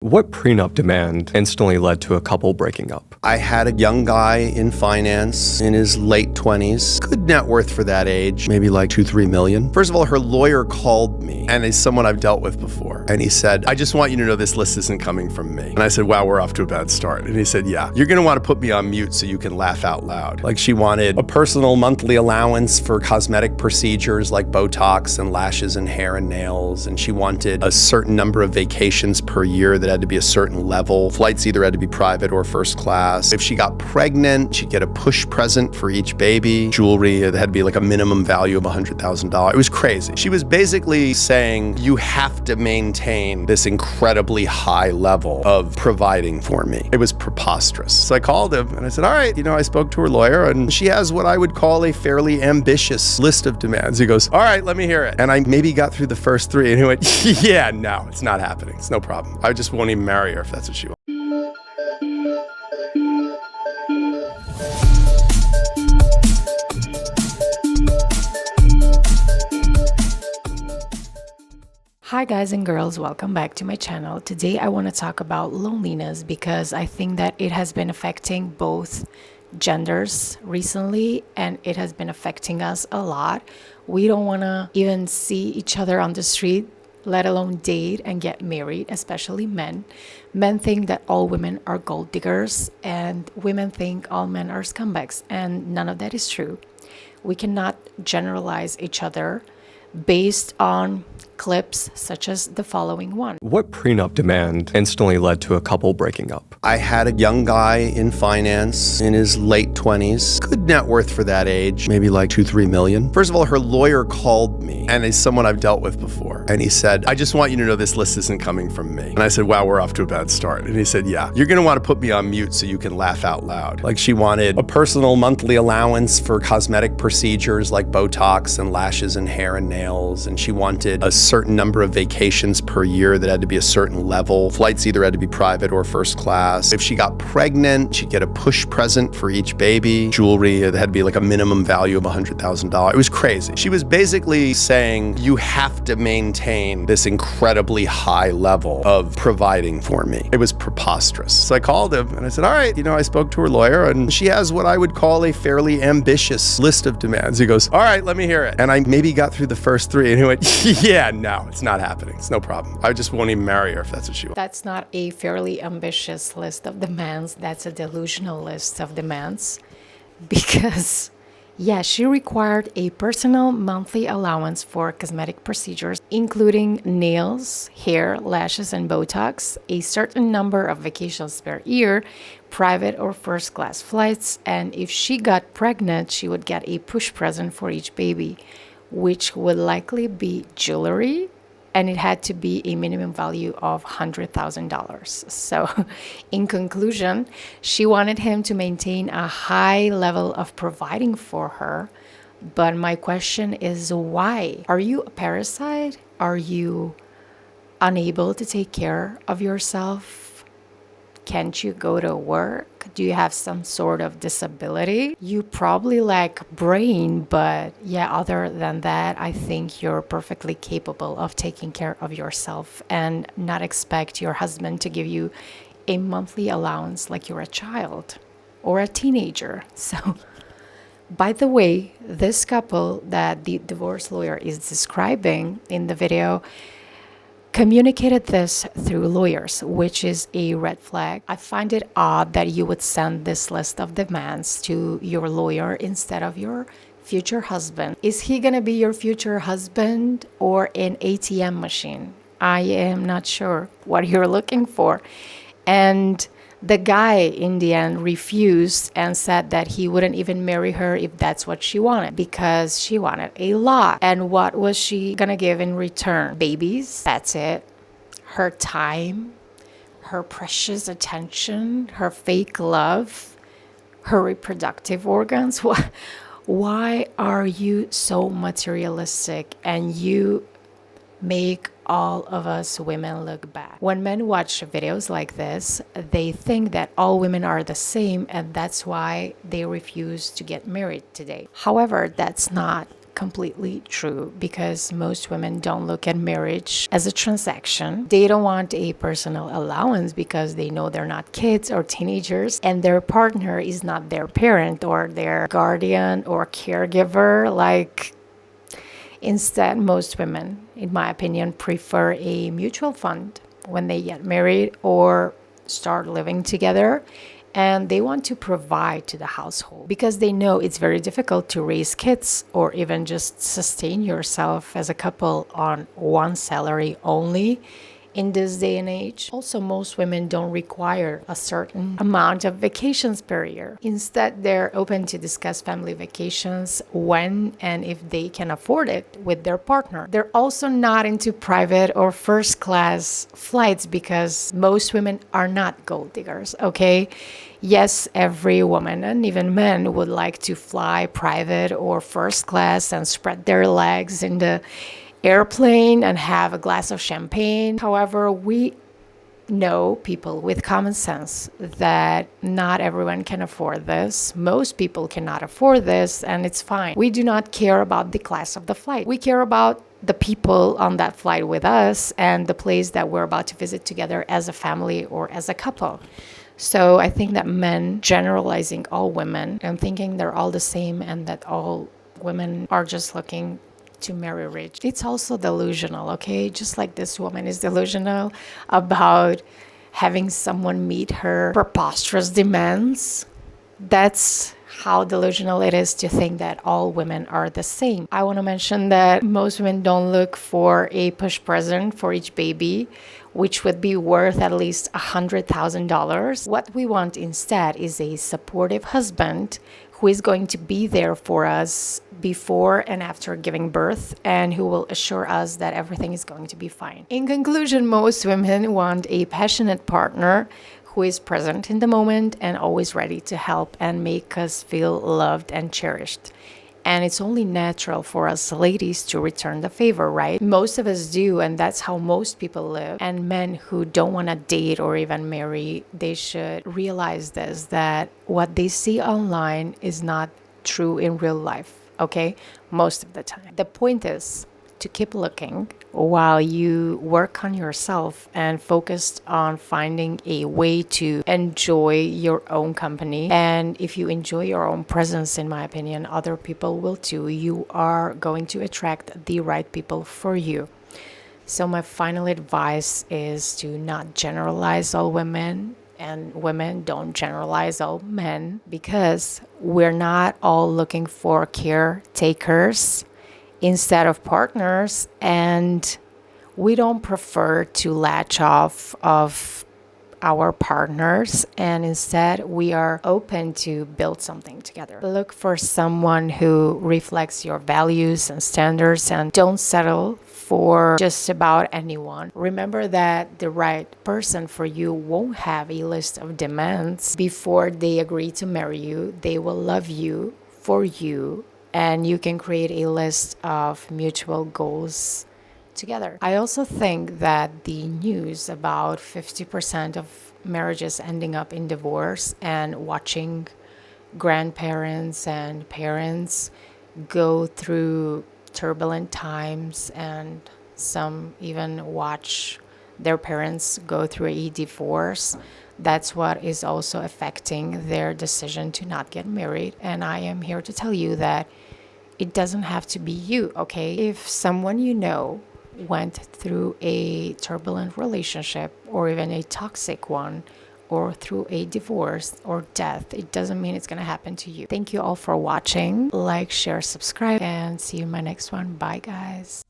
What prenup demand instantly led to a couple breaking up? I had a young guy in finance in his late 20s. Good net worth for that age, maybe like 2-3 million. First of all, her lawyer called me, and he's someone I've dealt with before. And he said, I just want you to know this list isn't coming from me. And I said, wow, we're off to a bad start. And he said, yeah, you're gonna wanna put me on mute so you can laugh out loud. Like she wanted a personal monthly allowance for cosmetic procedures like Botox and lashes and hair and nails. And she wanted a certain number of vacations per year that had to be a certain level. Flights either had to be private or first class. If she got pregnant, she'd get a push present for each baby. Jewelry, it had to be like a minimum value of $100,000. It was crazy. She was basically saying, you have to maintain this incredibly high level of providing for me. It was preposterous. So I called him and I said, all right, I spoke to her lawyer and she has what I would call a fairly ambitious list of demands. He goes, all right, let me hear it. And I maybe got through the first three and he went, yeah, no, it's not happening. It's no problem. I just won't even marry her if that's what she wants. Hi guys and girls, welcome back to my channel. Today I want to talk about loneliness because I think that it has been affecting both genders recently and it has been affecting us a lot. We don't want to even see each other on the street, let alone date and get married, especially men. Men think that all women are gold diggers and women think all men are scumbags, and none of that is true. We cannot generalize each other based on clips such as the following one. What prenup demand instantly led to a couple breaking up? I had a young guy in finance in his late 20s. Good net worth for that age, maybe like 2-3 million. First of all, her lawyer called me, and he's someone I've dealt with before. And he said, I just want you to know this list isn't coming from me. And I said, wow, we're off to a bad start. And he said, yeah, you're gonna wanna put me on mute so you can laugh out loud. Like she wanted a personal monthly allowance for cosmetic procedures like Botox and lashes and hair and nails. And she wanted a certain number of vacations per year that had to be a certain level. Flights either had to be private or first class. If she got pregnant, she'd get a push present for each baby. Jewelry, it had to be like a minimum value of $100,000. It was crazy. She was basically saying, you have to maintain this incredibly high level of providing for me. It was preposterous. So I called him and I said, all right, I spoke to her lawyer and she has what I would call a fairly ambitious list of demands. He goes, all right, let me hear it. And I maybe got through the first three and he went, yeah, no, it's not happening. It's no problem. I just won't even marry her if that's what she wants. That's not a fairly ambitious list of demands. That's a delusional list of demands because, yeah, she required a personal monthly allowance for cosmetic procedures, including nails, hair, lashes, and Botox, a certain number of vacations per year, private or first class flights, and if she got pregnant, she would get a push present for each baby, which would likely be jewelry, and it had to be a minimum value of $100,000. So in conclusion, she wanted him to maintain a high level of providing for her. But my question is, why? Are you a parasite? Are you unable to take care of yourself? Can't you go to work? Do you have some sort of disability? You probably lack brain, but yeah, other than that, I think you're perfectly capable of taking care of yourself and not expect your husband to give you a monthly allowance like you're a child or a teenager. So, by the way, this couple that the divorce lawyer is describing in the video communicated this through lawyers, which is a red flag. I find it odd that you would send this list of demands to your lawyer instead of your future husband. Is he gonna be your future husband or an ATM machine? I am not sure what you're looking for. And the guy in the end refused and said that he wouldn't even marry her if that's what she wanted because she wanted a lot. And what was she gonna give in return? Babies, that's it. Her time, her precious attention, her fake love, her reproductive organs. Why are you so materialistic and you make all of us women look bad? When men watch videos like this, they think that all women are the same and that's why they refuse to get married today. However, that's not completely true because most women don't look at marriage as a transaction. They don't want a personal allowance because they know they're not kids or teenagers and their partner is not their parent or their guardian or caregiver. Instead, most women, in my opinion, prefer a mutual fund when they get married or start living together, and they want to provide to the household because they know it's very difficult to raise kids or even just sustain yourself as a couple on one salary only in this day and age. Also, most women don't require a certain amount of vacations per year. Instead, they're open to discuss family vacations when and if they can afford it with their partner. They're also not into private or first class flights because most women are not gold diggers, okay? Yes, every woman and even men would like to fly private or first class and spread their legs in the airplane and have a glass of champagne. However, we know people with common sense that not everyone can afford this. Most people cannot afford this, and it's fine. We do not care about the class of the flight. We care about the people on that flight with us and the place that we're about to visit together as a family or as a couple. So I think that men generalizing all women and thinking they're all the same and that all women are just looking to marry rich. It's also delusional, okay? Just like this woman is delusional about having someone meet her preposterous demands. That's how delusional it is to think that all women are the same. I want to mention that most women don't look for a push present for each baby, which would be worth at least $100,000. What we want instead is a supportive husband who is going to be there for us before and after giving birth and who will assure us that everything is going to be fine. In conclusion, most women want a passionate partner who is present in the moment and always ready to help and make us feel loved and cherished. And it's only natural for us ladies to return the favor, right? Most of us do, and that's how most people live. And men who don't want to date or even marry, they should realize this, that what they see online is not true in real life, okay? Most of the time. The point is to keep looking while you work on yourself and focus on finding a way to enjoy your own company. And if you enjoy your own presence, in my opinion, other people will too. You are going to attract the right people for you. So my final advice is to not generalize all women, and women don't generalize all men, because we're not all looking for caretakers instead of partners, and we don't prefer to latch off of our partners, and instead we are open to build something together. Look for someone who reflects your values and standards, and don't settle for just about anyone. Remember that the right person for you won't have a list of demands before they agree to marry you. They will love you for you, and you can create a list of mutual goals together. I also think that the news about 50% of marriages ending up in divorce and watching grandparents and parents go through turbulent times, and some even watch their parents go through a divorce, that's what is also affecting their decision to not get married. And I am here to tell you that it doesn't have to be you, okay? If someone you know went through a turbulent relationship or even a toxic one, or through a divorce or death, it doesn't mean it's gonna happen to you. Thank you all for watching. Like, share, subscribe, and see you in my next one. Bye, guys.